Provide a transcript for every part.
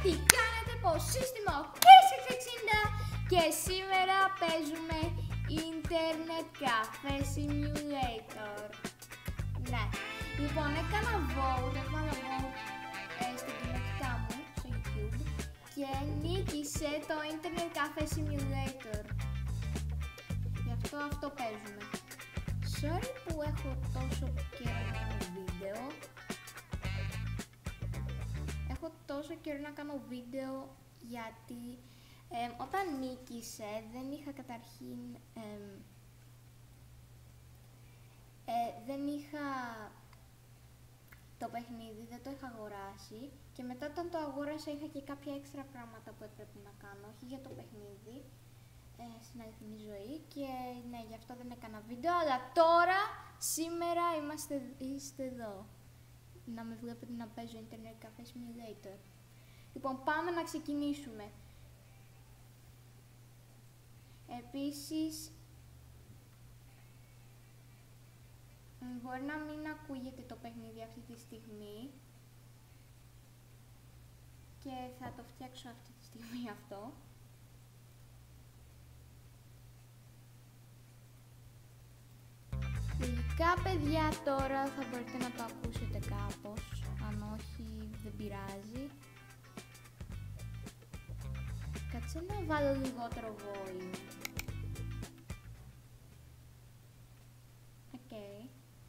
τι κάνετε, πως σύστημα ο K660 και σήμερα παίζουμε Internet Cafe Simulator. Ναι, λοιπόν έβαλα vote στην κοινότητα μου στο YouTube και νίκησε το Internet Cafe Simulator. Γι' αυτό παίζουμε. Sorry που έχω τόσο καιρό να κάνω βίντεο. Έχω τόσο καιρό να κάνω βίντεο γιατί όταν νίκησε δεν είχα καταρχήν δεν είχα το παιχνίδι, δεν το είχα αγοράσει και μετά όταν το αγόρασα είχα και κάποια έξτρα πράγματα που έπρεπε να κάνω, όχι για το παιχνίδι, στην αληθινή ζωή και ναι, γι' αυτό δεν έκανα βίντεο, αλλά τώρα, σήμερα είστε εδώ να με βλέπετε να παίζω Internet Cafe Simulator. Λοιπόν, πάμε να ξεκινήσουμε. Επίσης, μπορεί να μην ακούγεται το παιχνίδι αυτή τη στιγμή και θα το φτιάξω αυτή τη στιγμή αυτό. Λογικά, παιδιά, τώρα θα μπορείτε να το ακούσετε κάπως, αν όχι δεν πειράζει. Κάτσε να βάλω λιγότερο volume.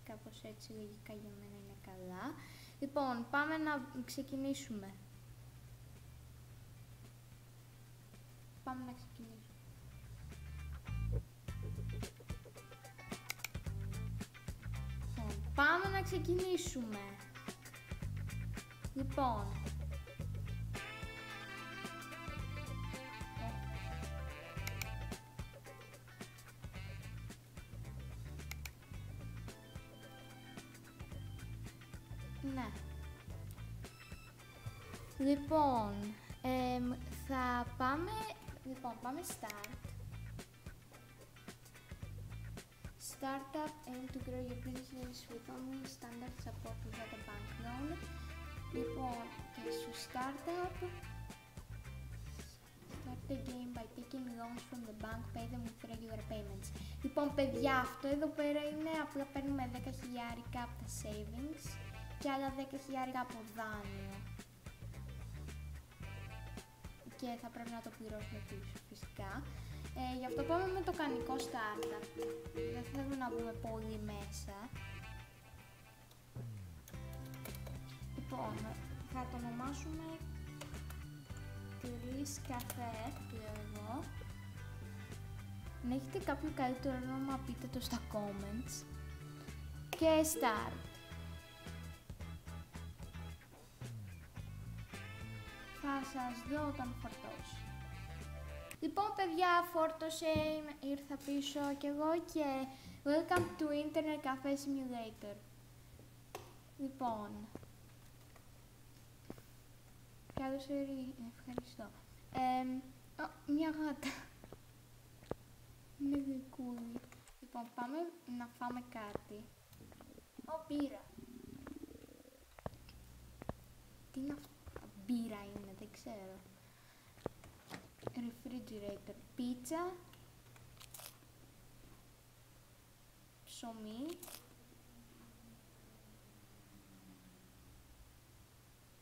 Κάπως έτσι λογικά για μένα είναι καλά. Λοιπόν, πάμε να ξεκινήσουμε. Πάμε να ξεκινήσουμε. Λοιπόν. Ναι. Λοιπόν, θα πάμε... Λοιπόν, πάμε start. Startup aim to grow your business with only standard support without a bank loan. Λοιπόν, και στο startup, start the game by taking loans from the bank, pay them with regular payments. Λοιπόν, παιδιά, αυτό εδώ πέρα είναι απλά παίρνουμε 10.000 από τα savings και άλλα 10.000 από δάνειο. Και θα πρέπει να το πληρώσουμε πίσω, φυσικά. Γι' αυτό πάμε με το κανονικό startup. Δεν θέλουμε να μπούμε πολύ μέσα. Λοιπόν, θα το ονομάσουμε Chris Cafe, λέω εγώ. Αν έχετε κάποιο καλύτερο όνομα, πείτε το στα comments. Και start. Θα σας δω όταν φορτώσει. Λοιπόν, παιδιά, φόρτωσε, ήρθα πίσω κι εγώ και welcome to Internet Cafe Simulator. Λοιπόν, καλώς ήρθατε, ευχαριστώ. Μια γάτα. Είναι γλυκούλη. Λοιπόν, πάμε να φάμε κάτι. Μπύρα. Τι είναι αυτό? Μπύρα είναι, δεν ξέρω. Refrigerator, πίτσα, ψωμί,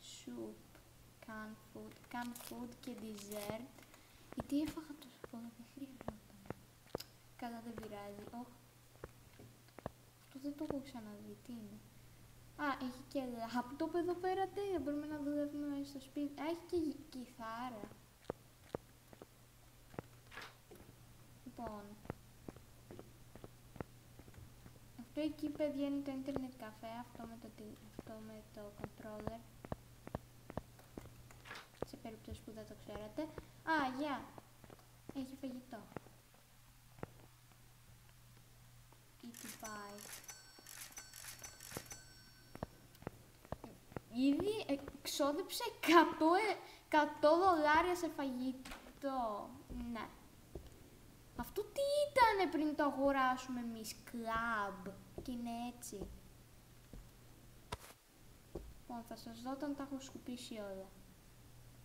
soup, canned food και dessert. Γιατί έφαγα τόσο πολλά, δεν χρειαζόταν. Καλά, δεν πειράζει. Αυτό δεν το έχω ξαναδεί, τι είναι? Α, έχει και laptop εδώ πέρα, τέλεια, μπορούμε να δουλεύουμε στο σπίτι. Α, έχει και κιθάρα. Λοιπόν, αυτό εκεί, παιδιά, είναι το Internet Cafe, αυτό με το controller, σε περίπτωση που δεν το ξέρατε. Α, γεια, έχει φαγητό. Eat pie. Ήδη εξόδεψε $100 σε φαγητό. Ναι. Αυτό τι ήτανε πριν το αγοράσουμε εμείς? Club. Και είναι έτσι. Λοιπόν, θα σας δω όταν τα έχω σκουπίσει όλα.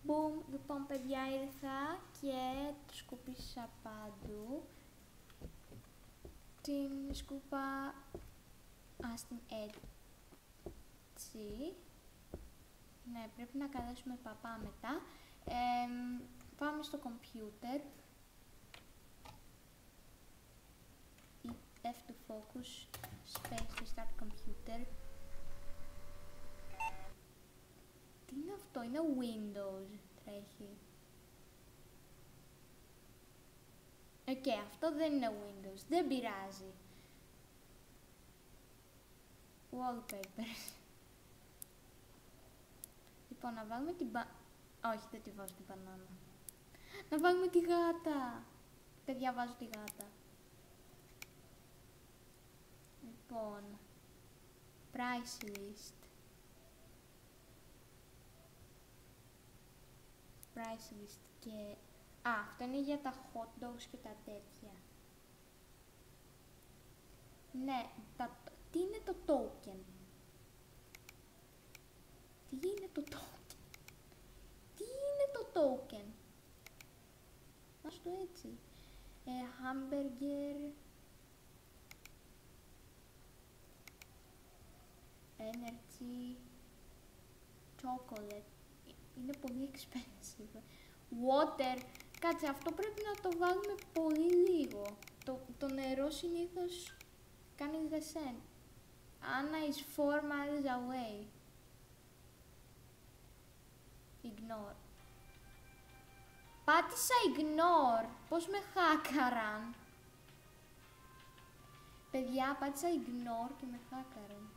Μπουμ, λοιπόν παιδιά ήρθα και το σκουπίσα παντού. Την σκούπα στην έτσι. Ναι, πρέπει να καλέσουμε παπά μετά. Πάμε στο computer. F to focus, space to start computer. Τι είναι αυτό, είναι Windows, τρέχει. Αυτό δεν είναι Windows, δεν πειράζει. Wallpapers. Λοιπόν, να βάλουμε την όχι, δεν τη βάζω την μπανάνα. Να βάλουμε τη γάτα. Παιδιά, βάζω τη γάτα. Λοιπόν, price list. Price list και... αυτό είναι για τα hot dogs και τα τέτοια. Ναι, τι είναι το token? Τι είναι το token? Τι είναι το token? Ας το έτσι. Hamburger... Energy... Chocolate... Είναι πολύ expensive. Water... Κάτσε, αυτό πρέπει να το βάλουμε πολύ λίγο. Το νερό συνήθως κάνει δεσέν. Anna is 4 miles away. Ignore. Πάτησα ignore. Πώς με χάκαραν. Παιδιά, πάτησα ignore και με χάκαραν.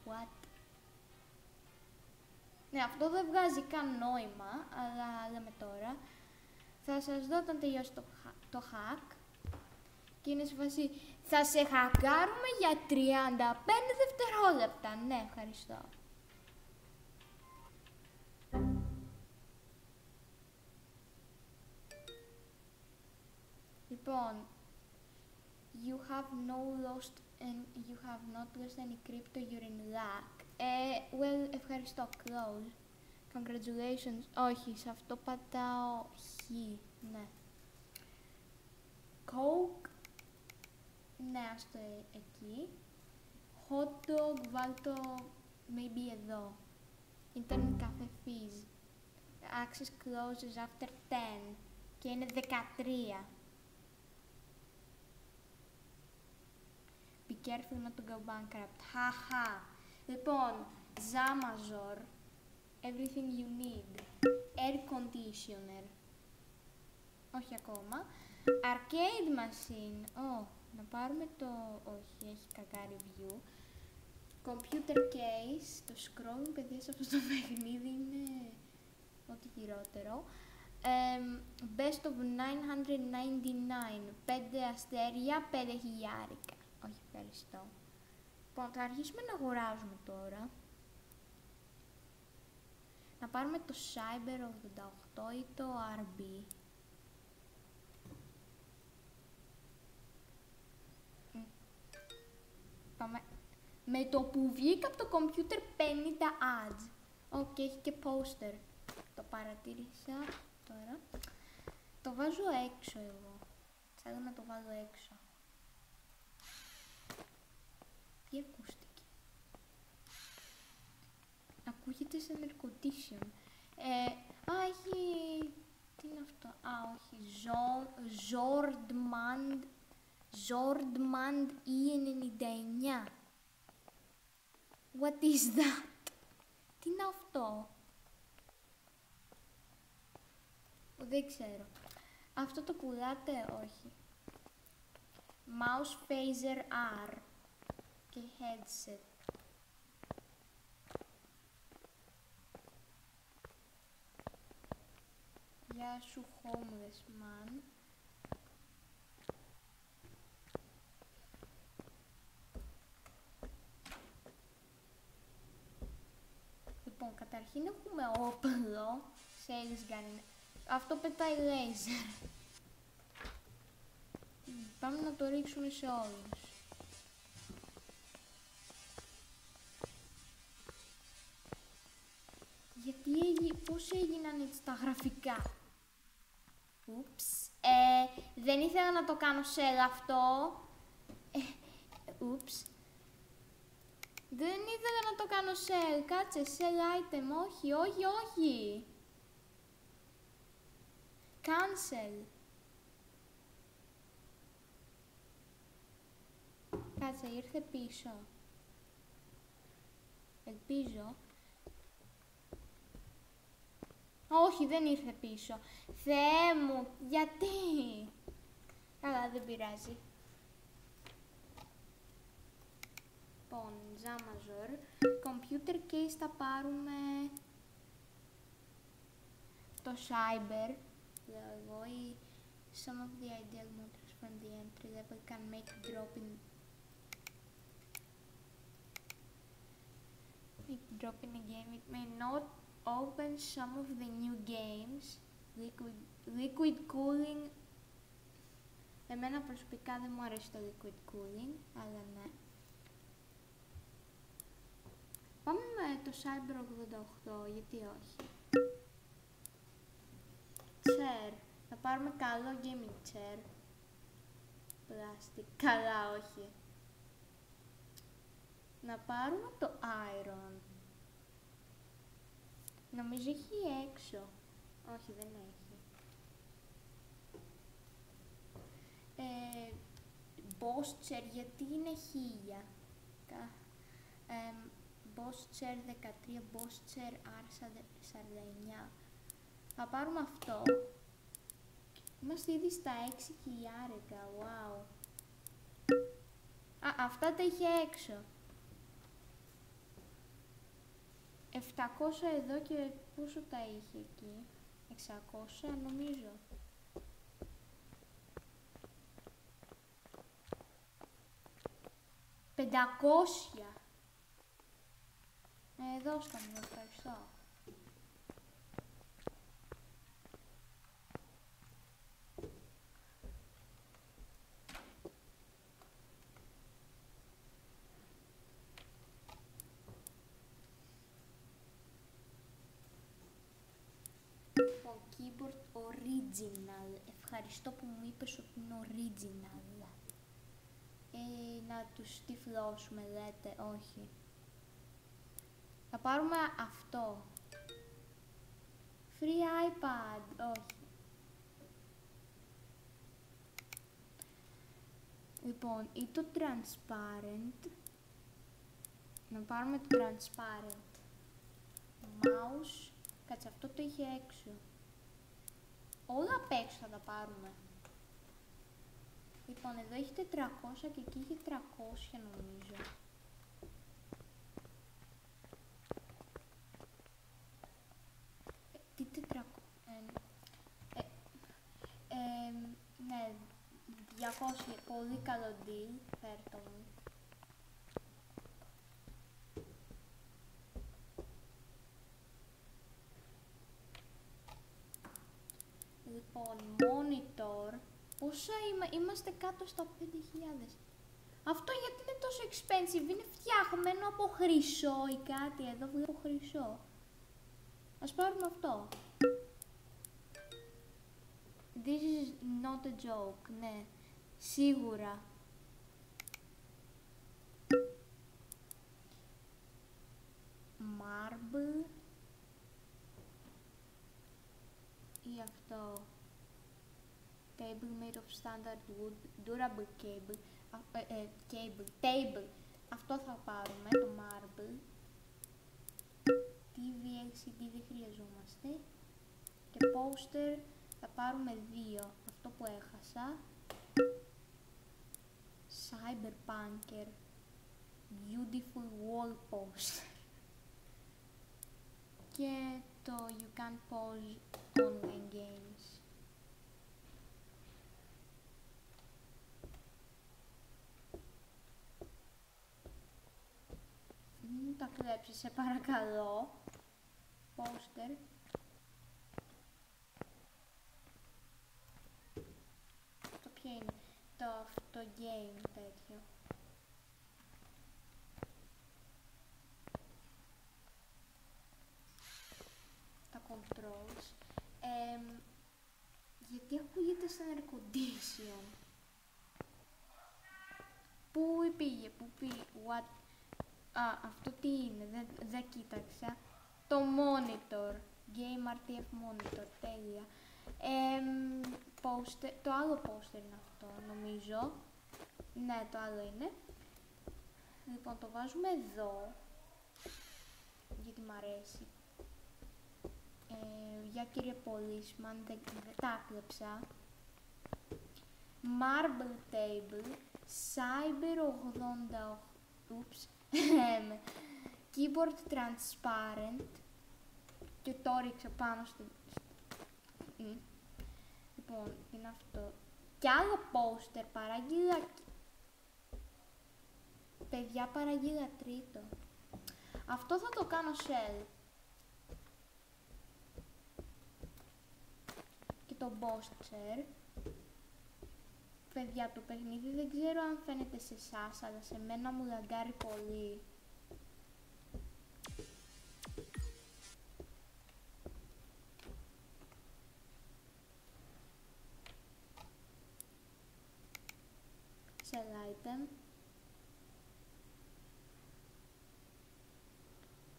What? Ναι, αυτό δεν βγάζει καν νόημα, αλλά λέμε τώρα. Θα σας δω όταν τελειώσει το hack. Και είναι σε φάση, θα σε χακάρουμε για 35 δευτερόλεπτα. Ναι, ευχαριστώ. Λοιπόν, you have you have not lost any crypto, you're in luck. Well, ευχαριστώ, close. Congratulations. Όχι, σε αυτό πατάω χ, ναι. Coke, ναι, ας το εκεί. Hot dog, βάλ το maybe εδώ. Internet cafe fees. Access closes after 10 και είναι 13. Be careful not to go bankrupt. Χαχα. Λοιπόν, Zamazor. Everything you need. Air conditioner. Όχι ακόμα. Arcade machine. Να πάρουμε το... όχι, έχει κακά review. Computer case. Το scrolling, παιδιά, σε αυτό το παιχνίδι είναι ό,τι χειρότερο. Best of 999. 5 αστέρια, 5 χιλιάρικα. Όχι, ευχαριστώ. Λοιπόν, θα αρχίσουμε να αγοράζουμε τώρα. Να πάρουμε το Cyber 88 ή το RB. Πάμε. Με το που βγήκα από το computer 50 ads. Και έχει και poster. Το παρατήρησα τώρα. Το βάζω έξω εγώ. Θέλω να το βάλω έξω. Τι ακούστηκε? Ακούγεται σαν air condition. Έχει... τι είναι αυτό? Όχι. Zordmand E99. What is that? Τι είναι αυτό? Δεν ξέρω. Αυτό το πουλάτε? Όχι. Mouse Phaser R. Και headset. Γεια σου, homeless man. Λοιπόν, καταρχήν έχουμε όπλο. Sales gun. Αυτό πετάει laser. Πάμε να το ρίξουμε σε όλους. Γιατί πώς έγιναν έτσι τα γραφικά. Ούψ. Δεν ήθελα να το κάνω sell αυτό. Ούψ. Δεν ήθελα να το κάνω sell. Κάτσε, sell item. Όχι, όχι, όχι. Cancel. Κάτσε, ήρθε πίσω. Ελπίζω. Όχι, δεν ήρθε πίσω. Θεέ μου, γιατί? Καλά, δεν πειράζει. Λοιπόν, Zamazor. Computer case θα πάρουμε το cyber. Λέω εγώ, ή some of the ideal models from the entry level can make drop in a game. It may not open some of the new games. Liquid cooling. Εμένα προσωπικά δεν μου αρέσει το liquid cooling, αλλά ναι. Πάμε με το Cyber 88, γιατί όχι. Chair. Θα πάρουμε καλό gaming chair. Plastic. Καλά, όχι. Να πάρουμε το Iron. Νομίζω έχει έξω. Όχι, δεν έχει. Boss chair, γιατί είναι 1000. Boss chair 13, boss chair R49. Θα πάρουμε αυτό. Είμαστε ήδη στα 6.000, wow. Αυτά τα είχε έξω. 700 εδώ και πόσο τα είχε εκεί? 600 νομίζω. 500. Δώστε μου, ευχαριστώ. Keyboard original. Ευχαριστώ που μου είπες ότι είναι original. Να τους τυφλώσουμε, λέτε, όχι. Θα πάρουμε αυτό. Free iPad, όχι. Λοιπόν, ή το transparent. Να πάρουμε το transparent. Mouse. Κάτσε, αυτό το είχε έξω. Όλα απ' έξω θα τα πάρουμε. Λοιπόν, εδώ έχει 400 και εκεί έχει 300 νομίζω. Τι 400... ναι, 200, πολύ καλό deal, φέρτο μου. Λοιπόν, monitor, πόσα είμαστε κάτω στα 5.000. Αυτό γιατί είναι τόσο expensive, είναι φτιάχμενο από χρυσό ή κάτι, εδώ βλέπω χρυσό. Ας πάρουμε αυτό. This is not a joke, ναι, σίγουρα. Marble. Ή αυτό. Table made of standard wood, durable cable. Table. Αυτό θα πάρουμε, το marble. TV, LCD δεν χρειαζόμαστε. Και poster θα πάρουμε 2. Αυτό που έχασα. Cyberpunker. Beautiful wall poster. Και το you can pause online games. Μην τα κλέψεις, σε παρακαλώ. Poster. Το ποιο είναι? Το game τέτοιο. controls. Γιατί ακούγεται σαν air condition. Πού πήγε, what. Αυτό τι είναι, δεν κοίταξα. Το monitor, Game RTF monitor, τέλεια. Poster, το άλλο poster είναι αυτό, νομίζω. Ναι, το άλλο είναι. Λοιπόν, το βάζουμε εδώ, γιατί μ' αρέσει. Για κύριε Policeman, δεν τα κλέψα. Marble table, Cyber 88, oops, keyboard transparent, και το ρίξα πάνω στο... Λοιπόν, είναι αυτό. Κι άλλο poster, παράγγειλα... Παιδιά, παράγγειλα τρίτο. Αυτό θα το κάνω shell. Και το boss chair. Παιδιά, το παιχνίδι δεν ξέρω αν φαίνεται σε εσάς, αλλά σε μένα μου λαγκάρει πολύ. Sell item.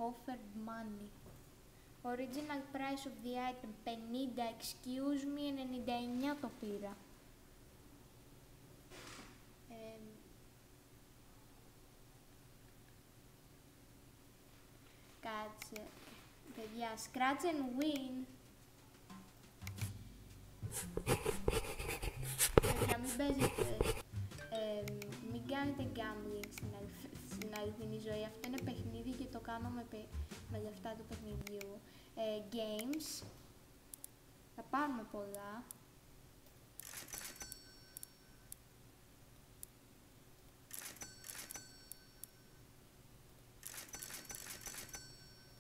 Offered money. Original price of the item 50, excuse me, 99 το πήρα. Κάτσε. Παιδιά, scratch and win. Παιδιά, μην παίζετε. Μην κάνετε gambling στην αληθινή ζωή. Αυτό είναι παιχνίδι και το κάνω με λεφτά του παιχνιδιού. Games. Θα πάρουμε πολλά.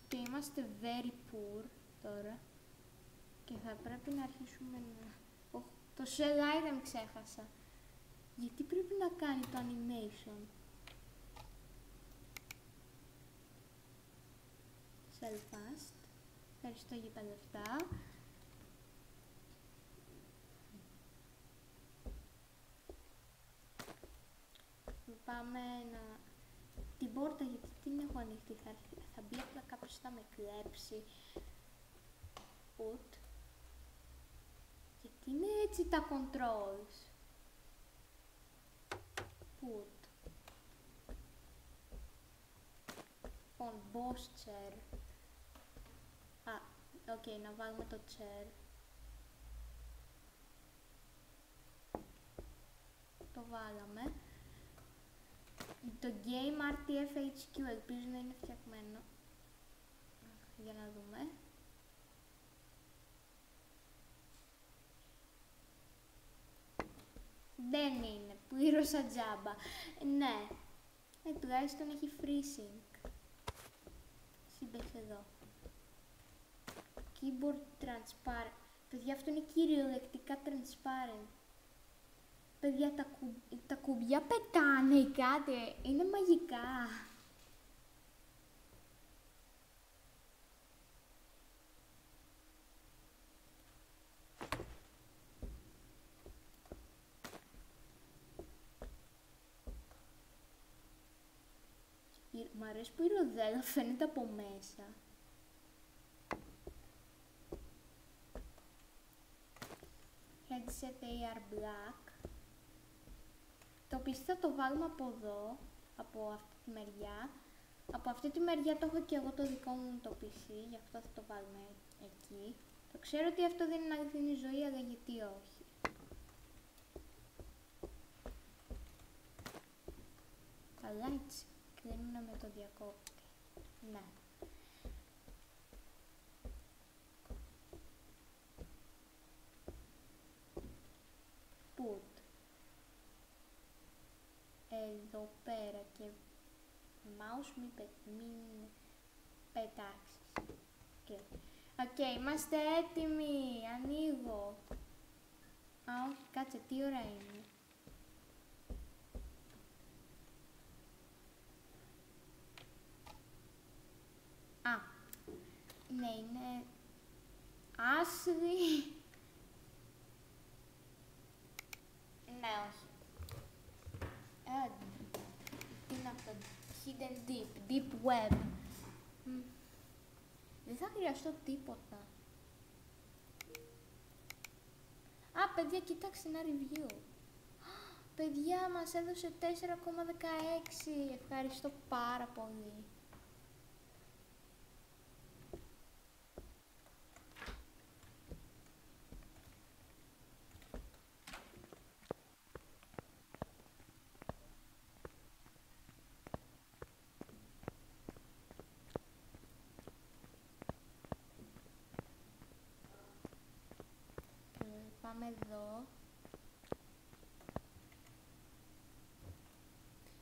Και είμαστε very poor τώρα. Και θα πρέπει να αρχίσουμε να... Το shell item ξέχασα. Γιατί πρέπει να κάνει το animation. Sell fast. Ευχαριστώ για τα λεφτά. Πάμε να... Την πόρτα, γιατί την έχω ανοιχτή, θα μπει απλά κάποιος, θα με κλέψει. Put. Γιατί είναι έτσι τα controls. Put. Λοιπόν, boss chair. Οκ, να βάλουμε το chair. Το βάλαμε. Το Game RTF HQ ελπίζω να είναι φτιαγμένο. Για να δούμε. Δεν είναι, πλήρωσα τζάμπα. Ναι, τουλάχιστον έχει freezing. Σύμπαιξε εδώ. Keyboard transparent. Παιδιά, αυτό είναι κυριολεκτικά transparent. Παιδιά, τα κουμπιά πετάνε κάτι, είναι μαγικά. Μ' αρέσει που η ροδέλα φαίνεται από μέσα. Headset AR Black. Το PC θα το βάλουμε από εδώ, από αυτή τη μεριά. Από αυτή τη μεριά το έχω και εγώ το δικό μου το PC, γι' αυτό θα το βάλουμε εκεί. Το ξέρω ότι αυτό δεν είναι αληθινή ζωή, αλλά γιατί όχι. Τα lights κλείνουν με το διακόπτη. Ναι. Put. Εδώ πέρα και mouse μην πετάξεις. Οκ, είμαστε έτοιμοι. Ανοίγω. Όχι, κάτσε, τι ώρα είναι. Ναι, είναι Άσρη. Ναι, όχι. Τι είναι αυτό, hidden deep web. Δεν θα χρειαστώ τίποτα. Α, παιδιά, κοιτάξτε ένα review. Παιδιά, μας έδωσε 4,16. Ευχαριστώ πάρα πολύ. Πάμε εδώ.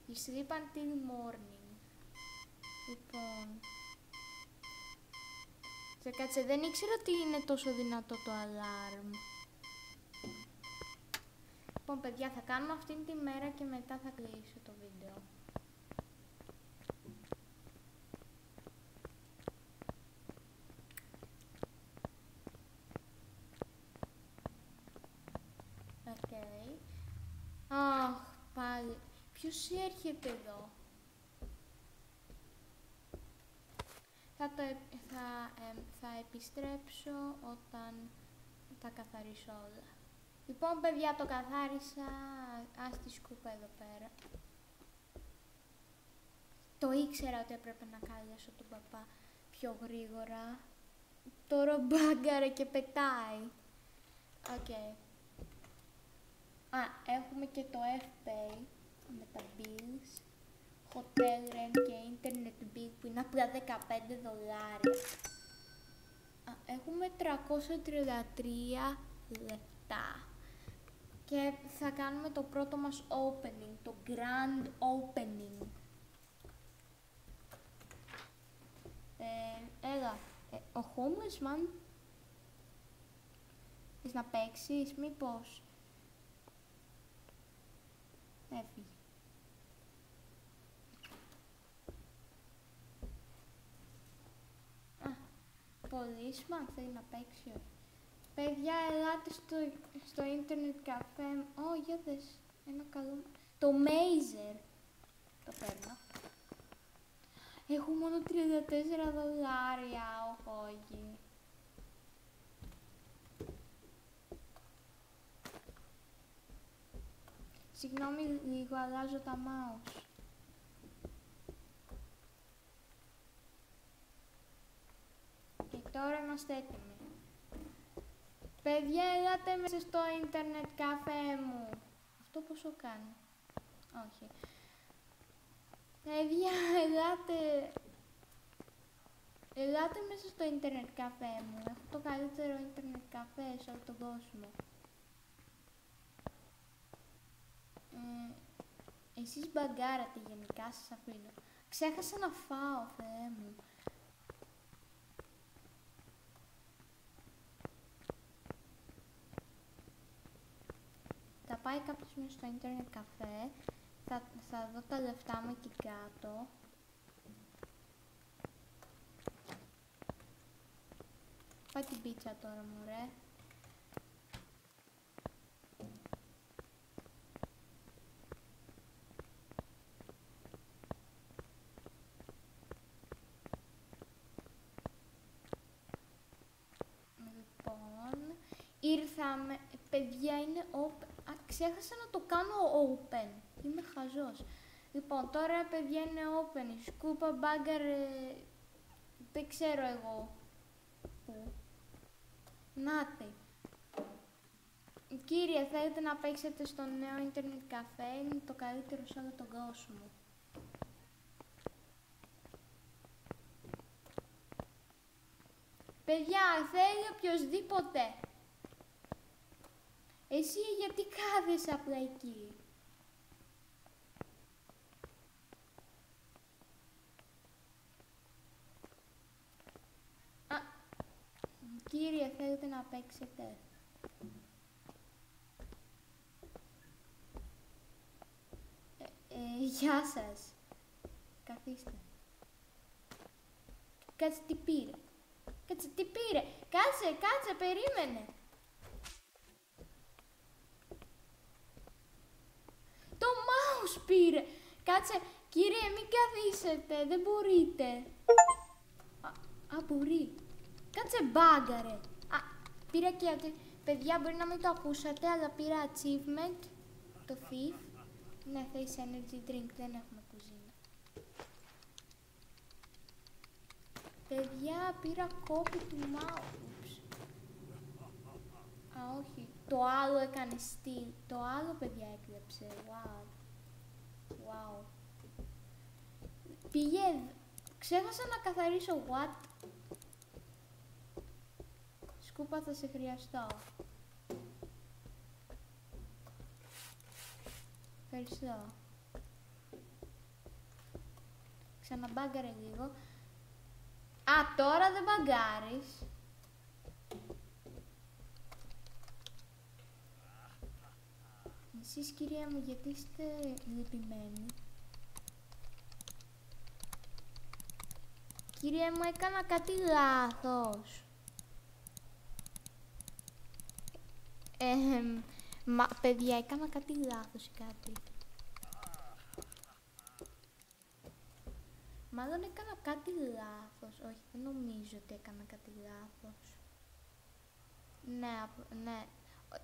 You sleep until morning. Λοιπόν. Κάτσε, δεν ήξερα ότι είναι τόσο δυνατό το alarm. Λοιπόν, παιδιά, θα κάνουμε αυτήν τη μέρα και μετά θα κλείσω το βίντεο. Αχ, πάλι. Ποιος έρχεται εδώ? Θα επιστρέψω όταν τα καθαρίσω όλα. Λοιπόν, παιδιά, το καθάρισα. Ας τη σκούπα εδώ πέρα. Το ήξερα ότι έπρεπε να κάλεσω τον παπά πιο γρήγορα. Τώρα μπάγκαρε και πετάει. Οκ. Α, έχουμε και το FPay με τα bills, hotel rent και internet bill που είναι απλά $15. Α, έχουμε 333 λεπτά και θα κάνουμε το πρώτο μας opening, το grand opening. Έλα, ο homeless man, θες να παίξεις, μήπως? Έφυγε. Α, πολύσμα, θέλει να παίξει. Παιδιά, ελάτε στο ίντερνετ καφέ. Για δες, ένα καλό. Το Mazer. Το παίρνω. Έχω μόνο $34, όχι. Συγγνώμη λίγο, αλλάζω τα mouse. Και τώρα είμαστε έτοιμοι. Παιδιά, ελάτε μέσα στο ίντερνετ καφέ μου. Αυτό πόσο κάνει? Όχι. Παιδιά, ελάτε. Ελάτε μέσα στο ίντερνετ καφέ μου. Έχω το καλύτερο ίντερνετ καφέ σε όλο τον κόσμο. Εσείς μπαγκάρατε γενικά, σας αφήνω. Ξέχασα να φάω, Θεέ μου. Θα πάει κάποιος μέσα στο ίντερνετ καφέ. Θα δω τα λεφτά μου εκεί κάτω. Πάει την πίτσα τώρα, μωρέ. Ήρθαμε, παιδιά, είναι open. Α, ξέχασα να το κάνω open. Είμαι χαζός. Λοιπόν, τώρα, παιδιά, είναι open. Η σκούπα μπάγκαρ, δεν ξέρω εγώ πού. Νάτε. Κύριε, θέλετε να παίξετε στο νέο ίντερνετ καφέ? Είναι το καλύτερο σε όλο τον κόσμο. Παιδιά, θέλει οποιοσδήποτε. Εσύ γιατί κάθεσαι απλά εκεί? Α, κύριε, θέλετε να παίξετε? Γεια σας. Καθίστε. Κάτσε, τι πήρε? Κάτσε, τι πήρε? Κάτσε, περίμενε. Το mouse πήρε. Κάτσε, κύριε, μην καθίσετε, δεν μπορείτε. Α, μπορεί. Κάτσε, μπάγκαρε. Α, πήρα και ότι... Παιδιά, μπορεί να μην το ακούσατε, αλλά πήρα achievement, το thief. Ναι, θες energy drink, δεν έχουμε κουζίνα. Παιδιά, πήρα κόπη του mouse. Α, όχι. Το άλλο έκανε steal. Το άλλο, παιδιά, έκλεψε. Wow. Πήγε... Ξέχασα να καθαρίσω what. Σκούπα, θα σε χρειαστώ. Ευχαριστώ. Ξαναμπάγκαρε λίγο. Α, τώρα δεν μπαγκάρεις. Εσείς, κυρία μου, γιατί είστε λυπημένοι? Κυρία μου, έκανα κάτι λάθος. Παιδιά, έκανα κάτι λάθος ή κάτι. Μάλλον έκανα κάτι λάθος. Όχι, δεν νομίζω ότι έκανα κάτι λάθος. Ναι.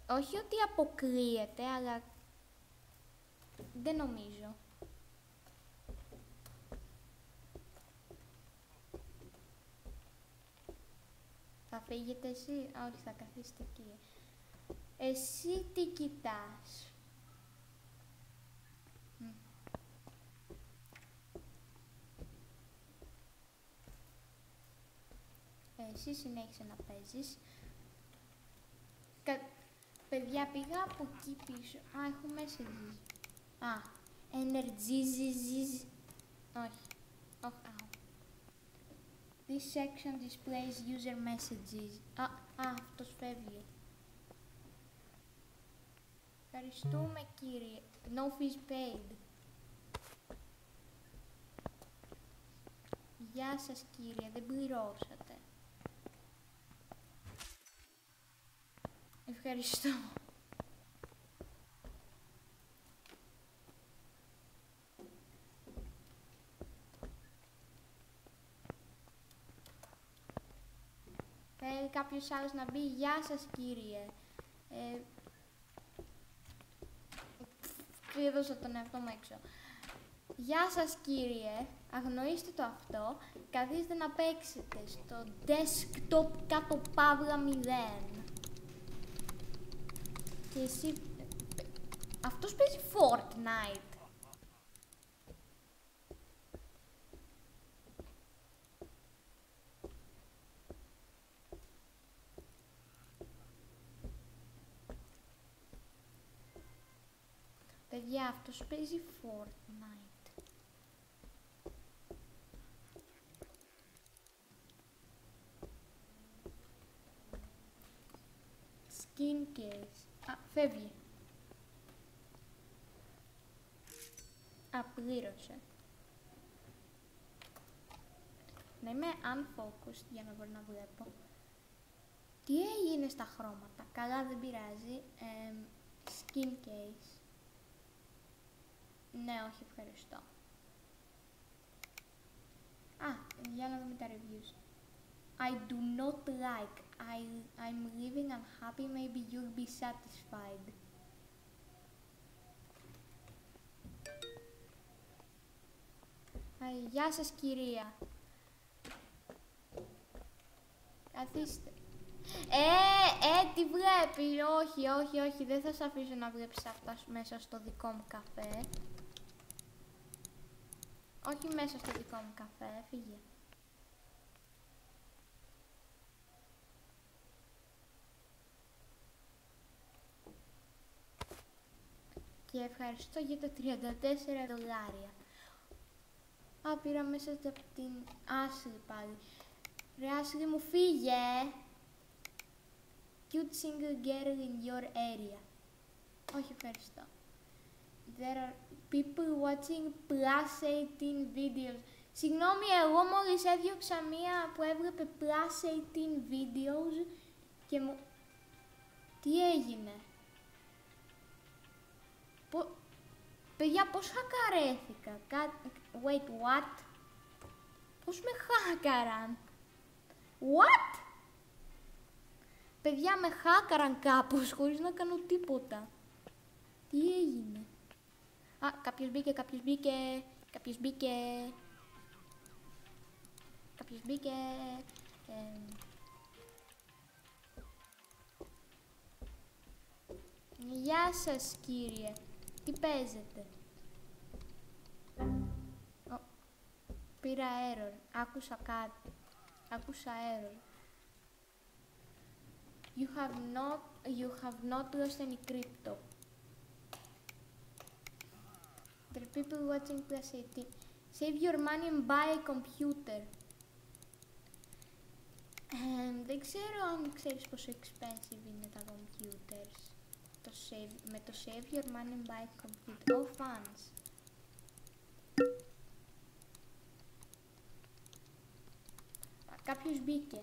Όχι ότι αποκλείεται, αλλά δεν νομίζω. Θα φύγετε εσύ? Όχι, θα καθίσετε εκεί. Εσύ τι κοιτάς? Εσύ συνέχισε να παίζεις. Παιδιά, πήγα από εκεί πίσω. Α, έχω messages. Α, energies. Όχι. This section displays user messages. Α, αυτός φεύγει. Ευχαριστούμε, κύριε. No fees paid. Γεια σας, κύριε. Δεν πληρώσατε. Ευχαριστώ. Θέλει κάποιος άλλος να μπει? Γεια σας, κύριε. Κλείδωσα τον εαυτό μου έξω. Γεια σας, κύριε. Αγνοήστε το αυτό. Καθίστε να παίξετε στο desktop κάτω παύλα 0. Και εσύ... Αυτός παίζει Fortnite. Παιδιά, αυτός παίζει Fortnite. Skin case. Α, φεύγει. Απλήρωσε. Να είμαι unfocused για να μπορώ να βλέπω. Τι έγινε στα χρώματα? Καλά, δεν πειράζει. Skin case. Ναι, όχι, ευχαριστώ. Α, για να δούμε τα reviews. I do not like. I'm living unhappy. Maybe you'll be satisfied. Γεια σας, κυρία. Καθίστε. Τι βλέπει? Όχι, δεν θα σε αφήσω να βλέπεις αυτά μέσα στο δικό μου καφέ. Όχι μέσα στο δικό μου καφέ, φύγε. Και ευχαριστώ για τα 34 δολάρια. Α, πήρα μέσα από την Ashley πάλι. Ρε Ashley μου, φύγε! Cute single girl in your area. Όχι, ευχαριστώ. There are people watching plus 18 videos. Συγγνώμη, εγώ μόλις έδιωξα μία που έβλεπε plus 18 videos και μου... Τι έγινε? Παιδιά, πώς χακαρέθηκα? Wait, what? Πώς με χάκαραν? What? Παιδιά, με χάκαραν κάπως χωρίς να κάνω τίποτα. Τι έγινε? Α, κάποιος μπήκε. Γεια σας, κύριε. Τι παίζετε? Πήρα error. Άκουσα κάτι. Άκουσα error. You have not lost any crypto. There are people watching plus 18. Save your money and buy a computer. Δεν ξέρω αν ξέρεις πόσο expensive είναι τα computers. Με το save your money and buy a computer. Oh, fans. Κάποιος μπήκε.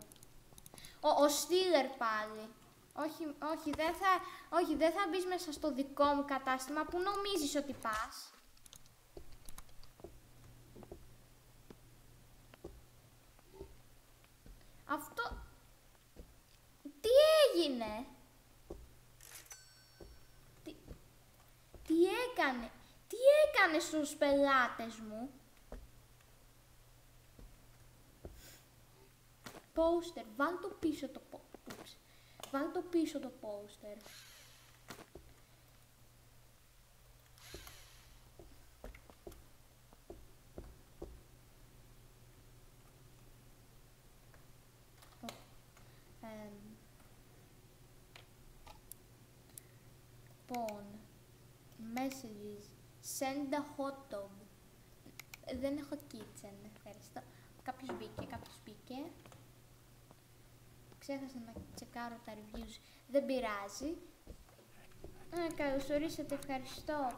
Ο Stealer πάλι. Όχι, δεν θα μπεις μέσα στο δικό μου κατάστημα. Πού νομίζεις ότι πας? Αυτό... Τι έγινε? Τι έκανε στους πελάτες μου? Poster, βάλ το πίσω το poster. Λοιπόν, messages, send a hot dog. Δεν έχω kitchen, ευχαριστώ. Κάποιος μπήκε. Ξέχασα να τσεκάρω τα reviews. Δεν πειράζει. Καλώς ορίσατε, ευχαριστώ.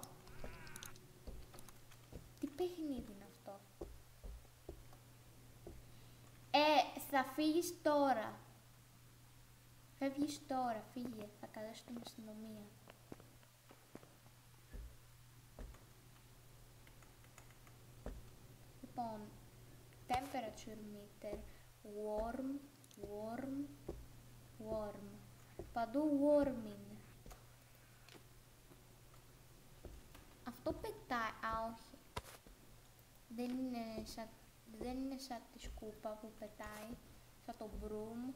Τι παιχνίδι είναι αυτό? Θα φύγεις τώρα. Φεύγεις τώρα, φύγε. Θα καλέσω την αστυνομία. Λοιπόν, temperature meter, warm. Παντού warm είναι. Αυτό πετάει, όχι. Δεν είναι σαν τη σκούπα που πετάει, σαν το broom.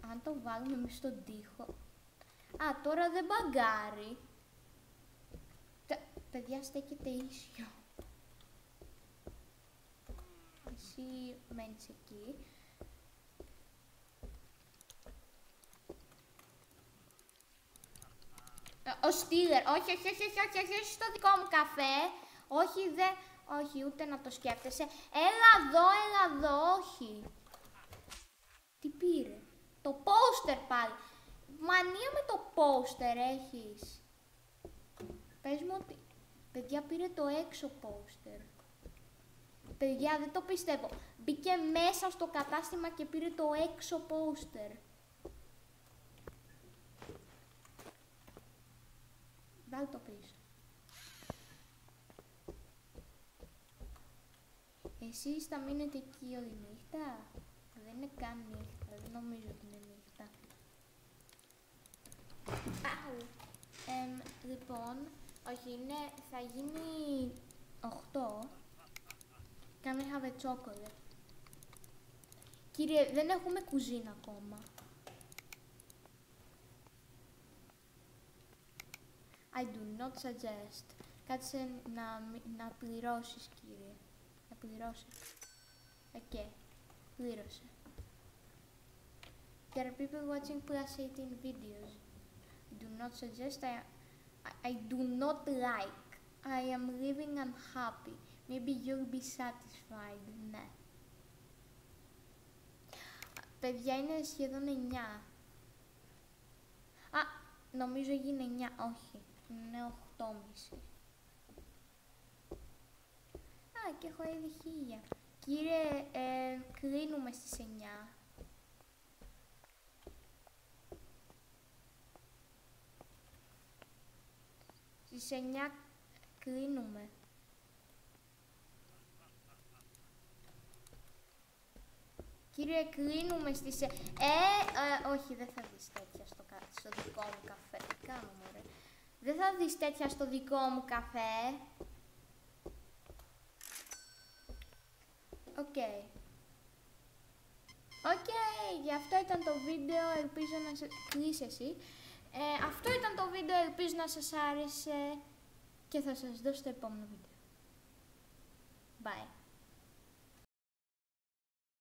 Αν το βάλουμε μες στον τοίχο... Α, τώρα δεν μπαγκάρει. Παιδιά, στέκεται ίσιο. Εσύ μένεις εκεί. Ο Stealer, όχι στο δικό μου καφέ. Όχι, ούτε να το σκέφτεσαι. Έλα εδώ, όχι. Τι πήρε? Το poster πάλι. Μανία με το poster έχεις. Πες μου ότι... Παιδιά, πήρε το έξω poster. Παιδιά, δεν το πιστεύω. Μπήκε μέσα στο κατάστημα και πήρε το έξω poster. Βάλ το πίσω. Εσείς θα μείνετε εκεί όλη νύχτα? Δεν είναι καν νύχτα, δεν νομίζω ότι είναι νύχτα. Λοιπόν, όχι, θα γίνει 8. Can we have a chocolate? Κύριε, δεν έχουμε κουζίνα ακόμα. I do not suggest. Κάτσε να πληρώσεις, κύριε. Να πληρώσεις. Πλήρωσε. There are people watching plus 18 videos. Do not suggest. I do not like. I am living unhappy. Maybe you'll be satisfied. Ναι. Παιδιά, είναι σχεδόν 9. Α, νομίζω έγινε 9. Όχι. Είναι 8.30. και έχω ήδη 1000. Κύριε, κλείνουμε στις 9. Στις 9 κλείνουμε. Κύριε, κλείνουμε στις... όχι, δεν θα δεις τέτοια στο δικό μου καφέ. Τι κάνω, μωρέ. Δεν θα δεις τέτοια στο δικό μου καφέ. Οκ, γι' αυτό ήταν το βίντεο, ελπίζω να σας... Κλείσε εσύ. Αυτό ήταν το βίντεο, ελπίζω να σας άρεσε και θα σας δω στο επόμενο βίντεο. Bye.